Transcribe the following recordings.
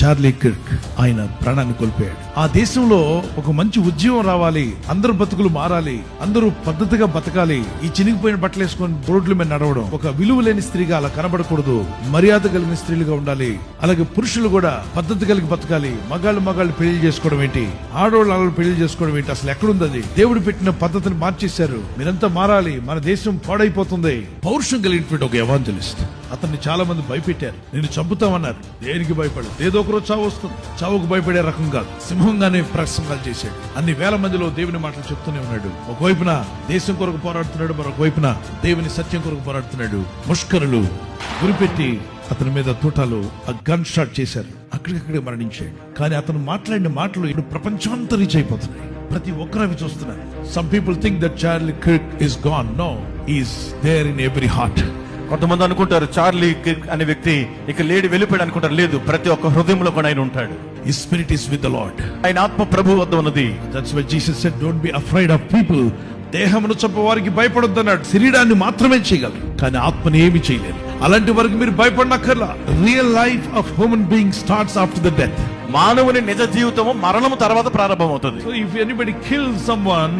Charlie Kirk ఆయన ప్రాణాన్ని కోల్పోయాడు. ఆ దేశంలో ఒక మంచి ఉద్యమం రావాలి, అందరూ బతుకులు మారాలి, అందరూ పద్ధతిగా బతకాలి. ఈ చినిగిపోయిన బట్టలు వేసుకొని రోడ్ల మీద నడవడం, ఒక విలువ లేని స్త్రీగా అలా కనబడకూడదు, మర్యాద కలిగిన స్త్రీలుగా ఉండాలి. అలాగే పురుషులు కూడా పద్ధతి కలిగి బతకాలి. మగాళ్ళు పెళ్లి చేసుకోవడం ఏంటి, ఆడవాళ్ళు పెళ్లి చేసుకోవడం ఏంటి, అసలు ఎక్కడుంది అది? దేవుడు పెట్టిన పద్ధతిని మార్చేశారు. మీరంతా మారాలి, మన దేశం పాడైపోతుంది. పౌరుషం కలిగినటువంటి ఒక ఎవాంజలిస్ట్, అతన్ని చాలా మంది భయపెట్టారు. నేను చంపుతామన్నారు. దేనికి భయపడదు, ఏదో ఒకరోజు చావు వస్తుంది. చావుకు భయపడే రకం కాదు, సింహంగానే ప్రసంగాలు చేశాడు. అన్ని వేల మందిలో దేవుని మాటలు చెప్తూనే ఉన్నాడు. ఒకవైపున దేశం కొరకు పోరాడుతున్నాడు, మరొక వైపున దేవుని సత్యం కొరకు పోరాడుతున్నాడు. ముష్కరులు గురిపెట్టి అతని మీద తూటాలు గన్ షాట్ చేశారు. అక్కడికక్కడే మరణించాడు. కానీ అతను మాట్లాడిన మాటలు ఇప్పుడు ప్రపంచమంతా రీచ్ అయిపోతున్నాయి. ప్రతి ఒక్కరు అవి చూస్తున్నారు. Some people think that Charlie Kirk is gone. No, he is there in every heart. కొంతమంది అనుకుంటారు చార్లీ కిర్క్ అనే వ్యక్తి ఇక లేడి వెళ్ళిపోయాడు అనుకుంటారు. లేదు, ప్రతి ఒక్క హృదయంలో కూడా ఆయన ఉంటాడు. His spirit is with the Lord. ఆయన ఆత్మ ప్రభు వద్ద ఉన్నది. That's why Jesus said, don't be afraid of people. దేహమును చంపే వారికి భయపడొద్దు అన్నాడు. శరీరాన్ని మాత్రమే చేయగలరు, కానీ ఆత్మని ఏమి చేయలేరు. అలాంటి వారికి మీరు భయపడనక్కర్లా. Real life of human being starts after the death. మానవుని నిజ జీవితము మరణము తర్వాత ప్రారంభమవుతుంది. So if anybody kills someone,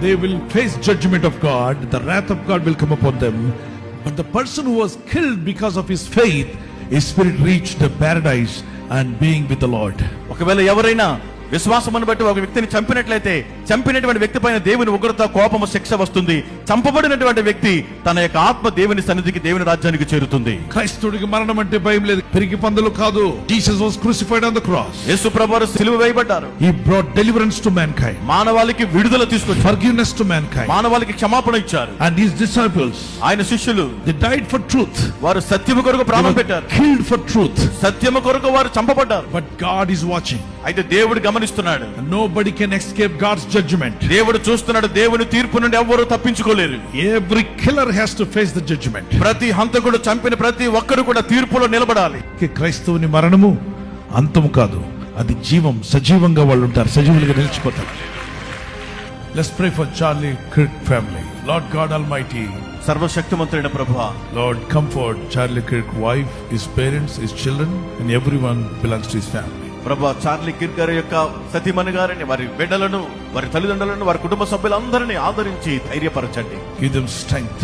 they will face judgment of God. The wrath of God will come upon them. But the person who was killed because of his faith, his spirit reached the paradise and being with the Lord. ఒకవేళ ఎవరైనా విశ్వాసమును బట్టి ఒక వ్యక్తిని చంపినట్లయితే చంపినటువంటి వ్యక్తి పైన దేవుని ఉగ్రత, కోపము, శిక్ష వస్తుంది. చంపబడినటువంటి వ్యక్తి తన యొక్క ఆత్మ దేవుని సన్నిధికి, దేవుని రాజ్యానికి చేరుతుంది. క్రైస్తవుడికి మరణం అంటే భయం లేదు, పెరిగి పందులు కాదు. Jesus was crucified on the cross. యేసు ప్రభువు సిలువ వేయబడ్డారు. He brought deliverance to mankind. మానవాళికి విడుదల తీసుకొచ్చారు. Forgiveness to mankind. మానవాళికి క్షమాపణ ఇచ్చారు. And his disciples, ఆయన శిష్యులు, they died for truth. వారు సత్యము కొరకు ప్రాణం పెట్టారు. Killed for truth. సత్యము కొరకు వారు చంపబడ్డారు. But God is watching. అయితే దేవుడు గమనిస్తున్నాడు. Nobody can escape God's judgment. దేవుడు చూస్తున్నాడు. దేవుని తీర్పు నుండి ఎవ్వరూ తప్పించుకోలేరు. Every killer has to face the judgment. ప్రతి హంతకుడు, చంపిన ప్రతి ఒక్కరు కూడా తీర్పులో నిలబడాలి. క్రైస్తవుని మరణము అంతము కాదు, అది జీవం. సజీవంగా వాళ్ళు ఉంటారు, సజీవులుగా నిలిచిపోతారు. Let's pray for Charlie Kirk family. Lord God Almighty, సర్వశక్తిమంతుడైన ప్రభువా, Lord, comfort Charlie Kirk wife, his parents, his children, and everyone belongs to his family. ప్రభువా, చార్లీ కిర్క్ గారి యొక్క సతీమణి గారిని, వారి బిడ్డలను, వారి తల్లిదండ్రులను, వారి కుటుంబ సభ్యులందరినీ ఆదరించి ధైర్యపరచండి. Give them strength,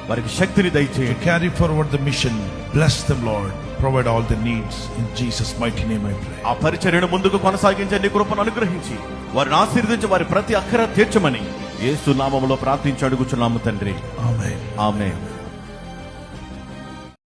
వారికి శక్తిని దయచేయండి. carry forward the mission. Bless them, Lord. Provide all the needs. In Jesus' mighty name I pray. ఆ పరిచర్యను ముందుకు కొనసాగించే నీ కృపను అనుగ్రహించి వారిని ఆశీర్వదించి వారి ప్రతి అక్కర తీర్చమని యేసు నామములో ప్రార్థించి అడుగుచున్నాము తండ్రి. Amen. ఆమేన్.